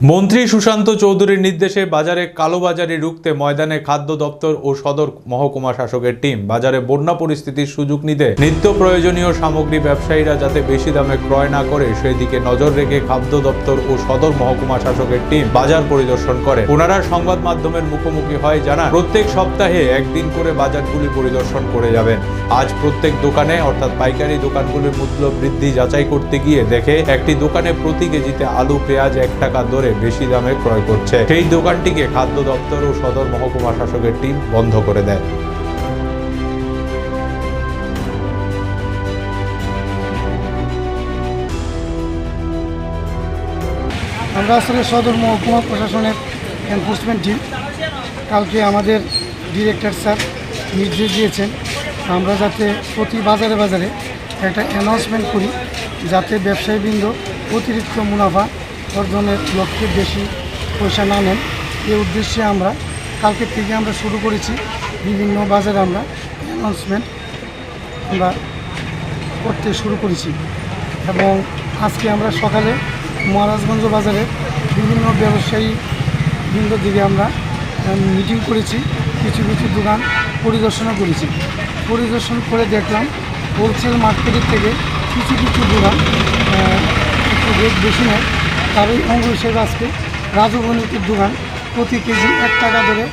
মন্ত্রী সুশান্ত চৌধুরীর নির্দেশে বাজারে কালোবাজারি রুখতে ময়দানে খাদ্য দপ্তর ও সদর মহকুমা শাসকের টিম। বাজারে বন্যা পরিস্থিতির সুযোগ নিতে নিত্য প্রয়োজনীয় সামগ্রী ব্যবসায়ীরা যাতে বেশি দামে ক্রয় না করে সেদিকে নজর রেখে খাদ্য দপ্তর ও সদর মহকুমা শাসকের টিম বাজার পরিদর্শন করে। ওনারা সংবাদ মাধ্যমের মুখোমুখি হয় জানান, প্রত্যেক সপ্তাহে একদিন করে বাজারগুলি পরিদর্শন করে যাবেন। আজ প্রত্যেক দোকানে অর্থাৎ পাইকারি দোকানগুলির মূল্য বৃদ্ধি যাচাই করতে গিয়ে দেখে একটি দোকানে প্রতি কেজিতে আলু পেঁয়াজ 1 টাকা দরে বেশি দামে ক্রয় করছে। সেই দোকানটিকে খাদ্য দপ্তর ও সদর মহকুমা শাসকের টিম বন্ধ করে দেয়। আমরা আসলে সদর মহকুমা প্রশাসনের এনফোর্সমেন্ট টিম কালকে আমাদের ডিরেক্টর স্যার নির্দেশ দিয়েছেন আমরা যাতে প্রতি বাজারে বাজারে একটা অ্যানাউন্সমেন্ট করি, যাতে ব্যবসায়ীবৃন্দ অতিরিক্ত মুনাফা অর্জনের লক্ষ্যে বেশি পয়সা না নেন। এই উদ্দেশ্যে আমরা কালকে থেকে আমরা শুরু করেছি। বিভিন্ন বাজারে আমরা অ্যানাউন্সমেন্ট আমরা করতে শুরু করেছি এবং আজকে আমরা সকালে মহারাজগঞ্জ বাজারে বিভিন্ন ব্যবসায়ী বৃন্দ দিকে আমরা মিটিং করেছি, কিছু কিছু দোকান পরিদর্শনও করেছি। পরিদর্শন করে দেখলাম হোলসেল মার্কেটের থেকে কিছু কিছু দোকান একটু রেট বেশি নেয়। তারই অঙ্গ হিসেবে আজকে রাজু বণিকের দোকান প্রতি কেজি 1 টাকা ধরে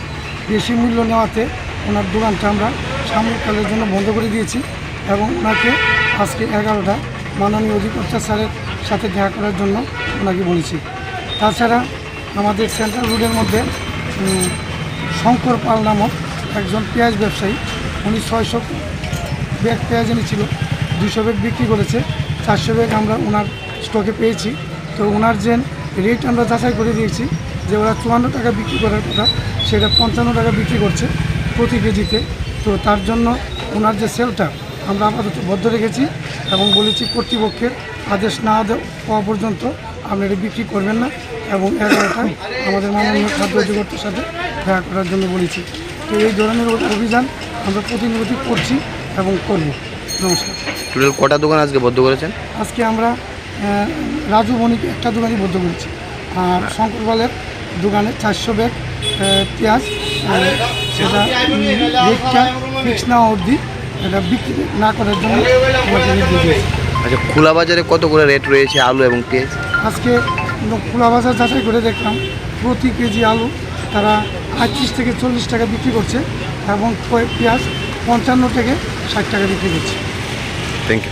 বেশি মূল্য নেওয়াতে ওনার দোকানটা আমরা সাময়িককালের জন্য বন্ধ করে দিয়েছি এবং ওনাকে আজকে 11টা মাননীয় অধিকর্তা স্যারের সাথে দেখা করার জন্য ওনাকে বলেছি। তাছাড়া আমাদের সেন্ট্রাল রোডের মধ্যে শঙ্কর পাল নামক একজন পেঁয়াজ ব্যবসায়ী, উনি 600 ব্যাগ পেঁয়াজ এনেছিল, 200 ব্যাগ বিক্রি করেছে, 400 ব্যাগ আমরা ওনার স্টকে পেয়েছি। তো ওনার যে রেট আমরা যাচাই করে দিয়েছি যে ওরা 54 টাকা বিক্রি করার কথা সেটা 55 টাকা বিক্রি করছে প্রতি কেজিতে। তো তার জন্য ওনার যে সেলটা আমরা আপাতত বদ্ধ রেখেছি এবং বলেছি কর্তৃপক্ষের আদেশ না পাওয়া পর্যন্ত আপনারা বিক্রি করবেন না এবং 11টায় আমাদের মাননীয় খাদ্য অধিকর্তার সাথে দেখা করার জন্য বলেছি। তো এই ধরনের অভিযান আমরা প্রতিনিয়ত করছি এবং করব। নমস্কার। টোটাল কটা দোকান আজকে বদ্ধ করেছেন? আজকে আমরা রাজু বণিক একটা দোকানই বদ্ধ করেছি আর শঙ্করপালের দোকানে 400 ব্যাগ পেঁয়াজ সেটা রেটটা ফিক্স না অবধি এটা বিক্রি না করার জন্য আমাকে নির্দেশ দিয়েছে। আচ্ছা, খোলা বাজারে কত করে রেট রয়েছে আলু এবং পেঁয়াজ? আজকে খোলা বাজার যাচাই করে দেখলাম প্রতি কেজি আলু তারা 38 থেকে 40 টাকা বিক্রি করছে এবং পেঁয়াজ 55 থেকে 60 টাকা বিক্রি করছে। Thank you.